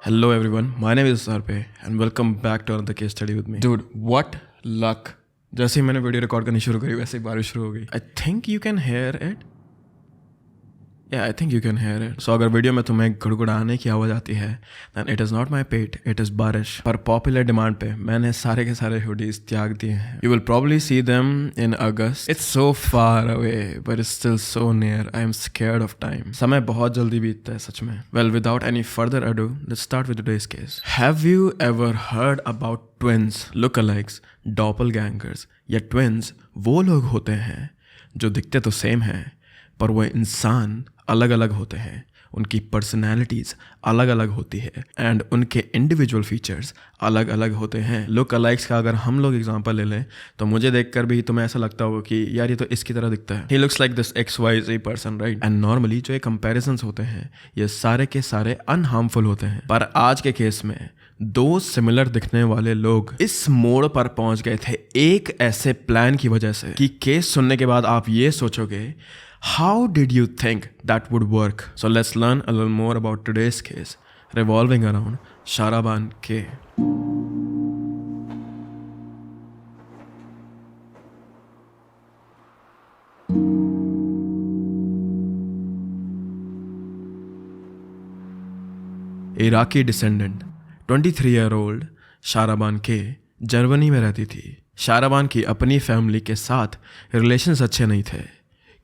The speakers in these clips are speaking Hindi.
Hello everyone, my name is Sarpe and welcome back to another case study with me. Dude, what luck! जैसे ही मैंने वीडियो रिकॉर्ड करनी शुरू करी वैसे ही बारिश शुरू हो गई. I think you can hear it. Yeah, I think you can hear it. So अगर वीडियो में तुम्हें गुड़गुड़ाने की आवाज़ आती है then it is not my pet, it is बारिश. पर पॉपुलर डिमांड पे मैंने सारे के सारे हुडीज त्याग दिए हैं. You will probably see them in August. It's so far away, but it's still so near. I am scared of time. समय बहुत जल्दी बीतता है सच में. Well, without any further ado, let's start with today's case. Have you ever heard about twins, lookalikes, doppelgangers? या twins वो लोग होते हैं जो दिखते तो सेम हैं पर वो इंसान अलग अलग होते हैं. उनकी पर्सनैलिटीज़ अलग अलग होती है एंड उनके इंडिविजुअल फीचर्स अलग अलग होते हैं. लुक अलाइक्स का अगर हम लोग एग्जांपल ले लें तो मुझे देखकर भी तुम्हें ऐसा लगता होगा कि यार ये तो इसकी तरह दिखता है. He looks like this XYZ person, right? And normally जो ये कंपेरिजन्स होते हैं ये सारे के सारे अनहार्मफुल होते हैं. पर आज के केस में दो सिमिलर दिखने वाले लोग इस मोड़ पर पहुंच गए थे एक ऐसे प्लान की वजह से कि केस सुनने के बाद आप ये सोचोगे, how did you think that would work? So let's learn a little more about today's case revolving around Sharaban K. Iraqi descendant 23-year-old शाराबान के जर्मनी में रहती थी. शाराबान की अपनी फैमिली के साथ रिलेशंस अच्छे नहीं थे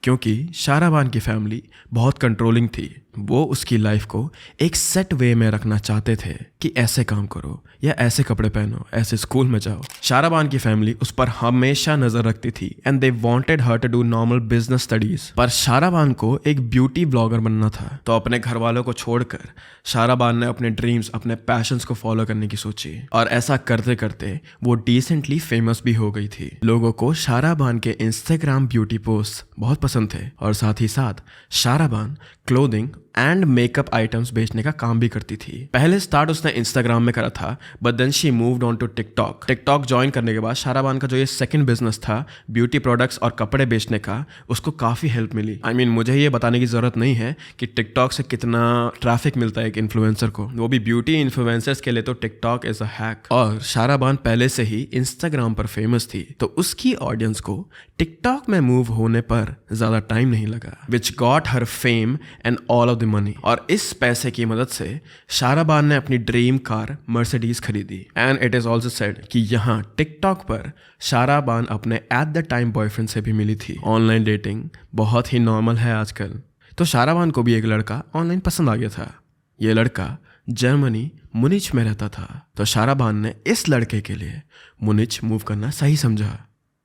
क्योंकि शाराबान की फैमिली बहुत कंट्रोलिंग थी. वो उसकी लाइफ को एक सेट वे में रखना चाहते थे कि ऐसे काम करो या ऐसे कपड़े पहनो, ऐसे स्कूल में जाओ. शाराबान की फैमिली उस पर हमेशा नजर रखती थी and they wanted her to do normal business studies. पर शाराबान को एक ब्यूटी ब्लॉगर बनना था तो अपने घर वालों को छोड़कर शाराबान ने अपने ड्रीम्स, अपने पैशंस को फॉलो करने की सोची और ऐसा करते करते वो डिसेंटली फेमस भी हो गई थी. लोगों को शाराबान के इंस्टाग्राम ब्यूटी पोस्ट बहुत पसंद थे और साथ ही साथ शाराबान क्लोथिंग एंड मेकअप आइटम्स बेचने का काम भी करती थी. पहले स्टार्ट उसने इंस्टाग्राम में करा था but then she moved on to TikTok. TikTok join करने के बाद शाराबान का जो ये सेकंड बिजनेस था ब्यूटी प्रोडक्ट्स और कपड़े बेचने का, उसको काफ़ी हेल्प मिली. I mean, मुझे ये बताने की ज़रूरत नहीं है कि टिकटॉक से कितना ट्रैफिक मिलता है एक इन्फ्लुएंसर को, वो भी ब्यूटी इन्फ्लुएंसर्स के लिए तो टिकटॉक इज़ अ हैक. और शाराबान पहले से ही इंस्टाग्राम पर फेमस थी तो उसकी ऑडियंस को टिकटॉक में मूव होने पर ज़्यादा टाइम नहीं लगा, which got her fame and all of the money. और इस पैसे की मदद से शाराबान ने अपनी ड्रीम कार मर्सिडीज खरीदी. And it is also said कि यहाँ टिकटॉक पर शाराबान अपने एट द टाइम बॉयफ्रेंड से भी मिली थी. ऑनलाइन डेटिंग बहुत ही नॉर्मल है आजकल. तो शाराबान को भी एक लड़का ऑनलाइन पसंद आ गया था. ये लड़का जर्मनी मुनिच में रहता था तो शाराबान ने इस लड़के के लिए मुनिच मूव करना सही समझा.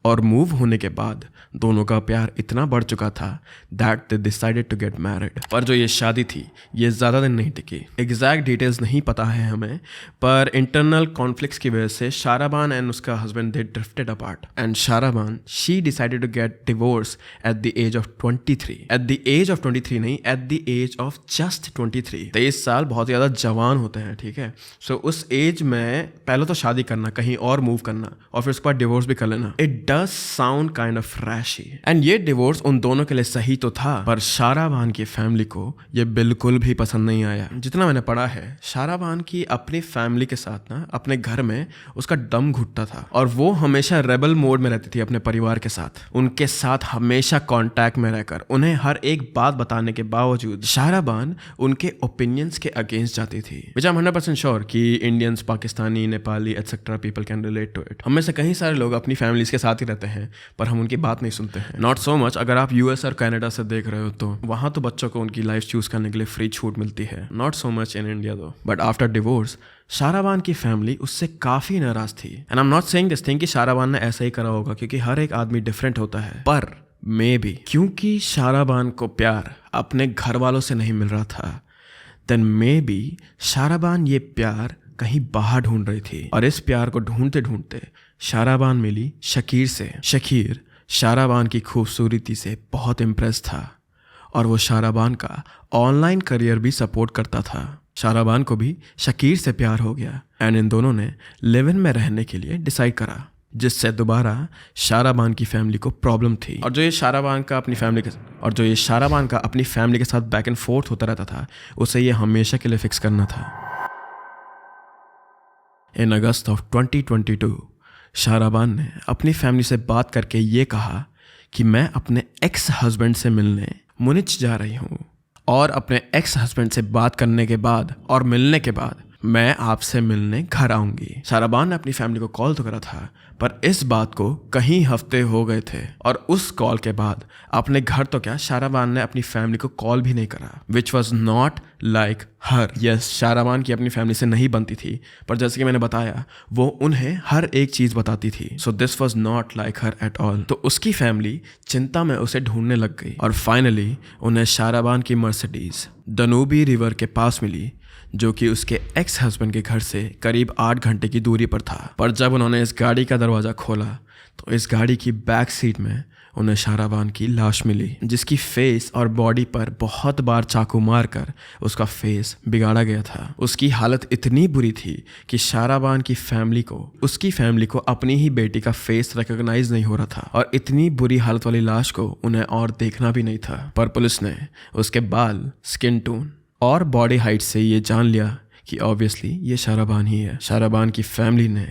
और मूव होने के बाद दोनों का प्यार इतना बढ़ चुका था that they decided to get married. पर जो ये शादी थी ये ज़्यादा दिन नहीं टिकी. एग्जैक्ट डिटेल्स नहीं पता है हमें, पर इंटरनल कॉन्फ्लिक्ट्स की वजह से शाराबान एंड उसका husband they drifted apart and Sharaban she decided to get divorce at the age of 23. At the age of 23 नहीं, at the age of just 23. 23 साल बहुत ज़्यादा जवान होते हैं, ठीक है. सो उस एज में पहले तो शादी करना, कहीं और मूव करना और फिर उसके बाद डिवोर्स भी कर लेना, it does sound kind of trashy. And ये डिवोर्स उन दोनों के लिए सही तो था पर शाराबान की फैमिली को ये बिल्कुल भी पसंद नहीं आया. जितना मैंने पढ़ा है शाराबान की अपनी फैमिली के साथ ना अपने घर में उसका दम घुटता था और वो हमेशा रेबल मोड में रहती थी अपने परिवार के साथ. उनके साथ हमेशा कांटेक्ट में रहकर उन्हें हर एक बात बताने के बावजूद शाराबान उनके ओपिनियंस के अगेंस्ट जाती थी. विच आई एम 100% श्योर कि Indians, Pakistani, Nepali etcetera people can relate to it. हम में से कई सारे लोग अपनी फैमिलीज के साथ ही रहते हैं पर हम उनकी बात नहीं सुनते हैं. नॉट सो मच अगर आप US और कनाडा से देख रहे हो तो वहां तो बच्चों को उनकी लाइफ चूज करने के लिए फ्री छूट मिलती है. Not so much in India दो. बट आफ्टर डिवोर्स शाराबान की फैमिली उससे काफी नाराज थी. And I am not saying this thing कि शाराबान ने ऐसा ही करा होगा क्योंकि हर एक आदमी डिफरेंट होता है, पर मे बी क्योंकि शाराबान को प्यार अपने घर वालों से नहीं मिल रहा था देन मे बी शाराबान ये प्यार कहीं बाहर ढूंढ रही थी. और इस प्यार को ढूंढते ढूंढते शाराबान मिली शकीर से. शकीर शाराबान की खूबसूरती से बहुत इम्प्रेस था और वो शाराबान का ऑनलाइन करियर भी सपोर्ट करता था. शाराबान को भी शकीर से प्यार हो गया एंड इन दोनों ने लिव इन में रहने के लिए डिसाइड करा, जिससे दोबारा शाराबान की फैमिली को प्रॉब्लम थी. और जो ये शाराबान का अपनी फैमिली के साथ बैक एंड फोर्थ होता रहता था उसे ये हमेशा के लिए फिक्स करना था. इन अगस्त ऑफ 2022 शाहराबान ने अपनी फैमिली से बात करके ये कहा कि मैं अपने एक्स हस्बैंड से मिलने मुनिच जा रही हूँ और अपने एक्स हस्बैंड से बात करने के बाद और मिलने के बाद मैं आपसे मिलने घर आऊंगी। शाहराबान ने अपनी फैमिली को कॉल तो करा था, पर इस बात को कई हफ्ते हो गए थे और उस कॉल के बाद अपने घर तो क्या, शाहराबान ने अपनी फैमिली को कॉल भी नहीं करा, which was not like her. Yes, Shahraban की अपनी फैमिली से नहीं बनती थी, पर जैसे कि मैंने बताया वो उन्हें हर एक चीज़ बताती थी। So this was not like her at all. तो उसकी फैमिली चिंता में उसे ढूंढने लग गई और फाइनली उन्हें शाहराबान की मर्सिडीज दनूबी रिवर के पास मिली, जो कि उसके एक्स हस्बैंड के घर से करीब 8 घंटे की दूरी पर था। पर जब उन्होंने इस गाड़ी का दरवाज़ा खोला तो इस गाड़ी की बैक सीट में उन्हें शाहराबान की लाश मिली, जिसकी फेस और बॉडी पर बहुत बार चाकू मारकर उसका फेस बिगाड़ा गया था। उसकी हालत इतनी बुरी थी कि शाहराबान की उसकी फैमिली को अपनी ही बेटी का फेस रिकॉग्नाइज नहीं हो रहा था और इतनी बुरी हालत वाली लाश को उन्हें और देखना भी नहीं था। पर पुलिस ने उसके बाल, स्किन टोन और बॉडी हाइट से ये जान लिया कि ऑब्वियसली ये शाहराबान ही है। शाहराबान की फैमिली ने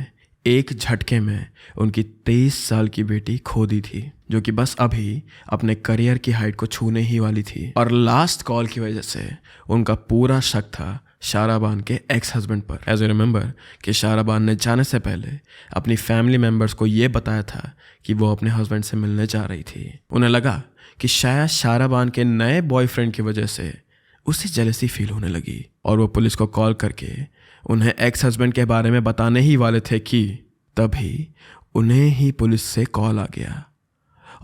एक झटके में उनकी 23 साल की बेटी खो दी थी, जो कि बस अभी अपने करियर की हाइट को छूने ही वाली थी। और लास्ट कॉल की वजह से उनका पूरा शक था शाहराबान के एक्स हस्बैंड पर। एज यू रिमेंबर कि शाहराबान ने जाने से पहले अपनी फैमिली मेम्बर्स को ये बताया था कि वो अपने हस्बैंड से मिलने जा रही थी। उन्हें लगा कि शायद शाहराबान के नए बॉयफ्रेंड की वजह से उसे जेलसी फील होने लगी और वो पुलिस को कॉल करके उन्हें एक्स हस्बैंड के बारे में बताने ही वाले थे कि तभी उन्हें ही पुलिस से कॉल आ गया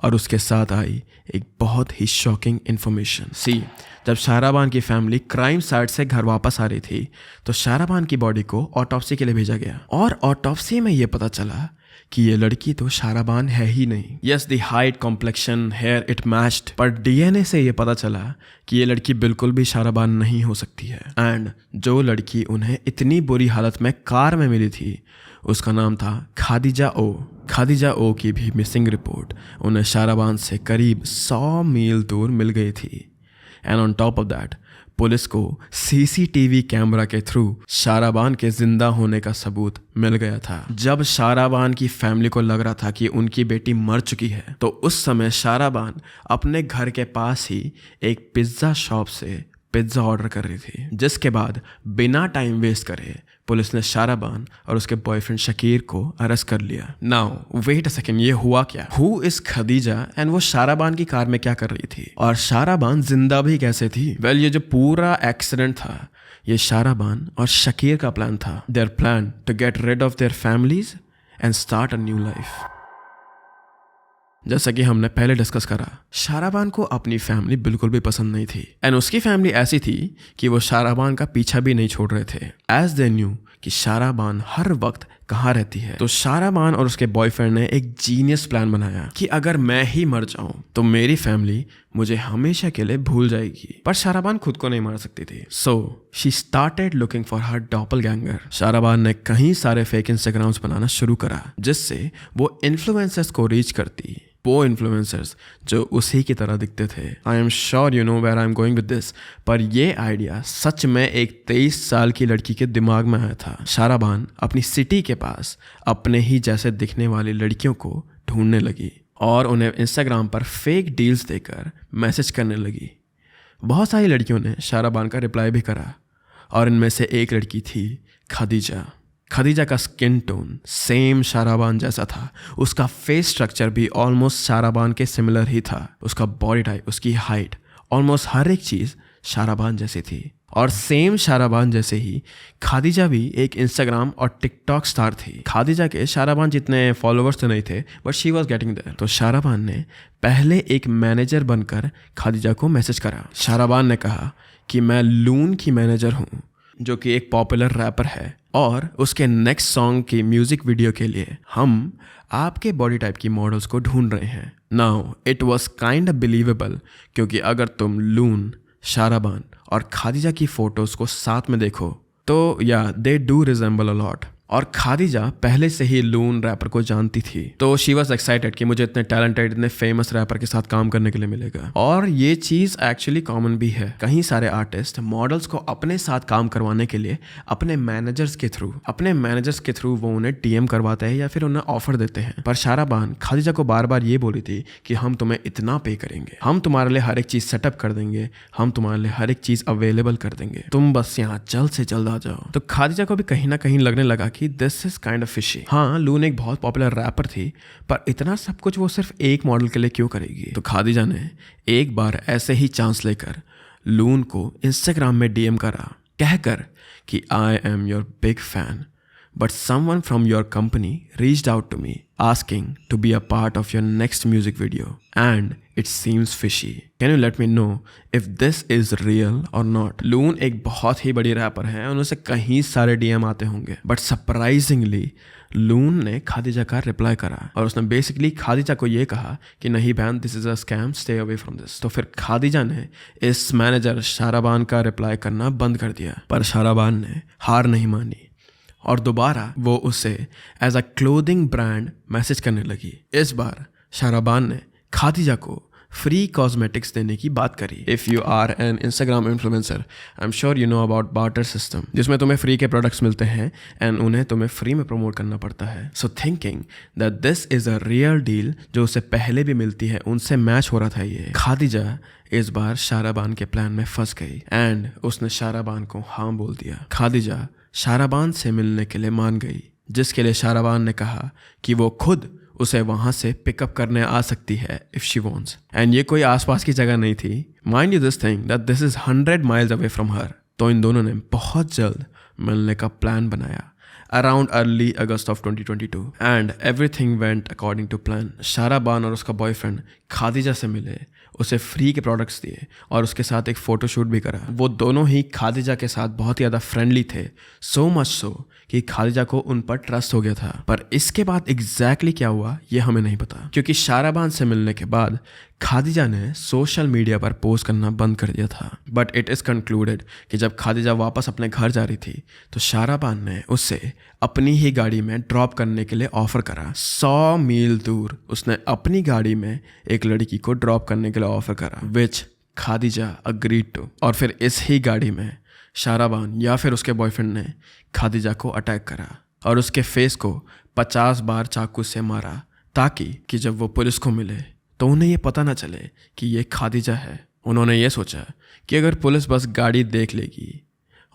और उसके साथ आई एक बहुत ही शॉकिंग इन्फॉर्मेशन। जब शाहराबान की फैमिली क्राइम साइट से घर वापस आ रही थी तो शाहराबान की बॉडी को ऑटोप्सी के लिए भेजा गया और ऑटोप्सी में ये पता चला कि ये लड़की तो शाहराबान है ही नहीं। Yes, the height, complexion, hair it matched, पर डीएनए से ये पता चला कि ये लड़की बिल्कुल भी शाहराबान नहीं हो सकती है। एंड जो लड़की उन्हें इतनी बुरी हालत में कार में मिली थी उसका नाम था खादिजा ओ। खादिजा ओ की भी मिसिंग रिपोर्ट उन्हें शाहराबान से करीब 100 मील दूर मिल गई थी। And on top of that police को सीसीटीवी कैमरा के थ्रू शाहराबान के जिंदा होने का सबूत मिल गया था। जब शाहराबान की फैमिली को लग रहा था कि उनकी बेटी मर चुकी है तो उस समय शाहराबान अपने घर के पास ही एक पिज्ज़ा शॉप से पिज्ज़ा ऑर्डर कर रही थी, जिसके बाद बिना टाइम वेस्ट करे पुलिस ने शाहराबान और उसके बॉयफ्रेंड शकीर को अरेस्ट कर लिया। नाउ वेट अ सेकेंड, ये हुआ क्या? हु इज खदीजा एंड वो शाहराबान की कार में क्या कर रही थी और शाहराबान जिंदा भी कैसे थी? वेल, ये जो पूरा एक्सीडेंट था ये शाहराबान और शकीर का प्लान था। Their plan to get rid of their families and start a new life. जैसा कि हमने पहले डिस्कस करा, शाहराबान को अपनी फैमिली बिल्कुल भी पसंद नहीं थी एंड उसकी फैमिली ऐसी थी कि वो शाहराबान का पीछा भी नहीं छोड़ रहे थे, एज दे न्यू कि शाहराबान हर वक्त कहाँ रहती है। तो शाहराबान और उसके बॉयफ्रेंड ने एक जीनियस प्लान बनाया कि अगर मैं ही मर जाऊं तो मेरी फैमिली मुझे हमेशा के लिए भूल जाएगी। पर शाहराबान खुद को नहीं मार सकती थी, so she started looking for her doppelganger. Shahraban ने कई सारे फेक इंस्टाग्राम्स बनाना शुरू करा जिससे वो इन्फ्लुएंसर्स को रीच करती, वो इन्फ्लुएंसर्स जो उसी की तरह दिखते थे। I am sure you know where I am going with this, पर ये आइडिया सच में एक 23 साल की लड़की के दिमाग में आया था। शाहराबान अपनी सिटी के पास अपने ही जैसे दिखने वाली लड़कियों को ढूंढने लगी और उन्हें इंस्टाग्राम पर फेक डील्स देकर मैसेज करने लगी। बहुत सारी लड़कियों ने शाहराबान का रिप्लाई भी करा और इनमें से एक लड़की थी खदीजा। खदीजा का स्किन टोन सेम शाहराबान जैसा था, उसका फेस स्ट्रक्चर भी ऑलमोस्ट शाहराबान के सिमिलर ही था, उसका बॉडी टाइप, उसकी हाइट, ऑलमोस्ट हर एक चीज़ शाहराबान जैसी थी। और सेम शाहराबान जैसे ही खदीजा भी एक इंस्टाग्राम और टिकटॉक स्टार थी। खदीजा के शाहराबान जितने फॉलोअर्स तो नहीं थे, but she was getting there. तो शाहराबान ने पहले एक मैनेजर बनकर खदीजा को मैसेज करा। शाहराबान ने कहा कि मैं लून की मैनेजर हूँ, जो कि एक पॉपुलर रैपर है, और उसके नेक्स्ट सॉन्ग की म्यूजिक वीडियो के लिए हम आपके बॉडी टाइप की मॉडल्स को ढूंढ रहे हैं। Now it was kind believable, क्योंकि अगर तुम लून, शाहराबान और खदीजा की फोटोज को साथ में देखो तो या they do resemble a lot. और खादिजा पहले से ही लून रैपर को जानती थी, तो शी वॉज एक्साइटेड कि मुझे इतने टैलेंटेड, इतने फेमस रैपर के साथ काम करने के लिए मिलेगा। और ये चीज एक्चुअली कॉमन भी है। कहीं सारे आर्टिस्ट मॉडल्स को अपने साथ काम करवाने के लिए अपने मैनेजर्स के थ्रू वो उन्हें डीएम करवाते हैं या फिर उन्हें ऑफर देते हैं। पर शाराबान खादिजा को बार बार ये बोली थी कि हम तुम्हें इतना पे करेंगे, हम तुम्हारे लिए हर एक चीज सेटअप कर देंगे, हम तुम्हारे लिए हर एक चीज अवेलेबल कर देंगे, तुम बस यहाँ जल्द से जल्द आ जाओ। तो खादिजा को भी कहीं ना कहीं लगने लगा कि this is kind of fishy. हाँ, लून एक बहुत पॉपुलर रैपर थी, पर इतना सब कुछ वो सिर्फ एक मॉडल के लिए क्यों करेगी। तो खादिजा ने एक बार ऐसे ही चांस लेकर लून को इंस्टाग्राम में डीएम करा, कहकर कि I am your big fan, but someone from your company reached out to me asking to be a part of your next music video and it seems fishy. Can you let me know if this is real or not? लून एक बहुत ही बड़ी रैपर है, उनसे कहीं सारे डीएम आते होंगे, बट सरप्राइजिंगली लून ने खादिजा का रिप्लाई करा और उसने बेसिकली खादिजा को ये कहा कि नहीं बहन, this is a scam, stay away from this. तो फिर खादिजा ने इस मैनेजर शाराबान का रिप्लाई करना बंद कर दिया, पर शाराबान ने हार नहीं मानी और दोबारा वो उसे as a clothing brand message करने लगी। इस बार शाराबान ने खादिजा को फ्री कॉस्मेटिक्स देने की बात करी। If you are an Instagram influencer, I am sure you know about barter system, जिसमें तुम्हें फ्री के प्रोडक्ट्स मिलते हैं एंड उन्हें तुम्हें फ्री में प्रमोट करना पड़ता है। सो thinking that this is a real deal जो उसे पहले भी मिलती है, उनसे मैच हो रहा था ये। खादिजा इस बार शाराबान के प्लान में फंस गई एंड उसने शाराबान को हाँ बोल दिया। खादिजा शाराबान से मिलने के लिए मान गई, जिसके लिए शाराबान ने कहा कि वो खुद उसे वहां से पिकअप करने आ सकती है इफ शी वांट्स। एंड ये कोई आसपास की जगह नहीं थी। Mind you this thing that this is 100 miles away from her. तो इन दोनों ने बहुत जल्द मिलने का प्लान बनाया around early August of 2022 and everything went according to plan. Sharaban और उसका बॉयफ्रेंड खादिजा से मिले, उसे फ्री के प्रोडक्ट्स दिए और उसके साथ एक फ़ोटोशूट भी करा। वो दोनों ही खादिजा के साथ बहुत ही ज़्यादा फ्रेंडली थे, सो मच सो कि खादिजा को उन पर ट्रस्ट हो गया था। पर इसके बाद एग्जैक्टली क्या हुआ ये हमें नहीं पता, क्योंकि शाराबान से मिलने के बाद खादिजा ने सोशल मीडिया पर पोस्ट करना बंद कर दिया था। बट इट इज़ कंक्लूडेड कि जब खादिजा वापस अपने घर जा रही थी तो शाराबान ने उसे अपनी ही गाड़ी में ड्रॉप करने के लिए ऑफर करा। 100 मील दूर उसने अपनी गाड़ी में एक लड़की को ड्रॉप करने के लिए ऑफर करा, विच खादिजा अग्रीड टू। और फिर इस ही गाड़ी में शाराबान या फिर उसके बॉयफ्रेंड ने खादिजा को अटैक करा और उसके फेस को 50 बार चाकू से मारा, ताकि कि जब वो पुलिस को मिले तो उन्हें ये पता ना चले कि ये खादिजा है। उन्होंने ये सोचा कि अगर पुलिस बस गाड़ी देख लेगी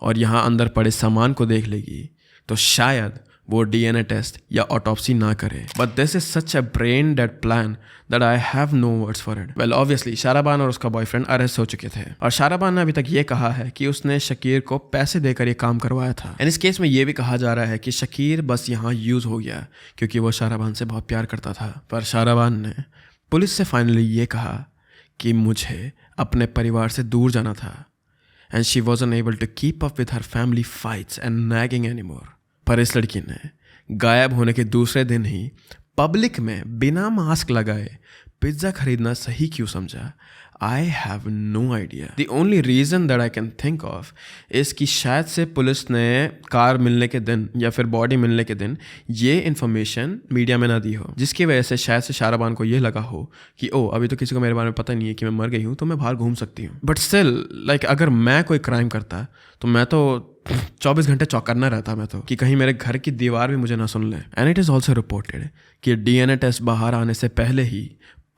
और यहाँ अंदर पड़े सामान को देख लेगी तो शायद वो डीएनए टेस्ट या ऑटोप्सी ना करे। But this is such a brain dead plan that I have no words for it. Well obviously Sharaban और उसका बॉयफ्रेंड अरेस्ट हो चुके थे और शाराबान ने अभी तक ये कहा है कि उसने शकीर को पैसे देकर ये काम करवाया था। एंड इस केस में ये भी कहा जा रहा है कि शकीर बस यहाँ यूज हो गया क्योंकि वो शाराबान से बहुत प्यार करता था। पर शाराबान ने पुलिस से फाइनली ये कहा कि मुझे अपने परिवार से दूर जाना था and she wasn't able to keep up with her family fights and nagging anymore. पर इस लड़की ने गायब होने के दूसरे दिन ही पब्लिक में बिना मास्क लगाए पिज्ज़ा खरीदना सही क्यों समझा? I have no idea. The only reason that I can think of is कि शायद से पुलिस ने कार मिलने के दिन या फिर बॉडी मिलने के दिन ये इन्फॉर्मेशन मीडिया में ना दी हो, जिसकी वजह से शायद से शाराबान को ये लगा हो कि ओ अभी तो किसी को मेरे बारे में पता नहीं है कि मैं मर गई हूँ, तो मैं बाहर घूम सकती हूँ। बट स्टिल लाइक अगर मैं कोई क्राइम करता तो मैं तो 24 घंटे चौकन्ना रहता मैं तो, कि कहीं मेरे घर की दीवार भी मुझे ना सुन ले। And it is also reported कि डीएनए टेस्ट बाहर आने से पहले ही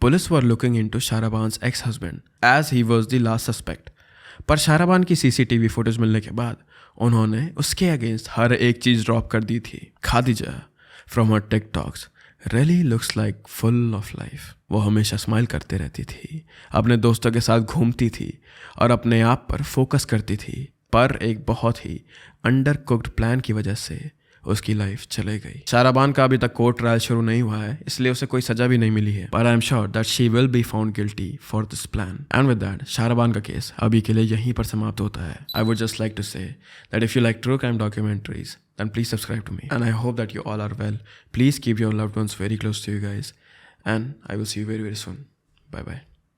police were looking into Sharaban's ex husband as he was the last suspect. पर शाराबान की सीसीटीवी फुटेज मिलने के बाद उन्होंने उसके अगेंस्ट हर एक चीज़ ड्रॉप कर दी थी। Khadija from her TikToks really looks like full of life. वो हमेशा स्माइल करते रहती थी, अपने दोस्तों के साथ घूमती थी और अपने आप पर फोकस करती थी। पर एक बहुत ही अंडर कुक्ड प्लान की वजह से उसकी लाइफ चले गई। शाराबान का अभी तक कोर्ट ट्रायल शुरू नहीं हुआ है, इसलिए उसे कोई सजा भी नहीं मिली है, पर I am sure that she will be found guilty for this plan. And with that Sharaban का केस अभी के लिए यहीं पर समाप्त होता है। I would just like to say that if you like true crime documentaries then please subscribe to me, and I hope that you all are well. Please keep your loved ones very close to you guys, and I will see you very, very soon. Bye bye.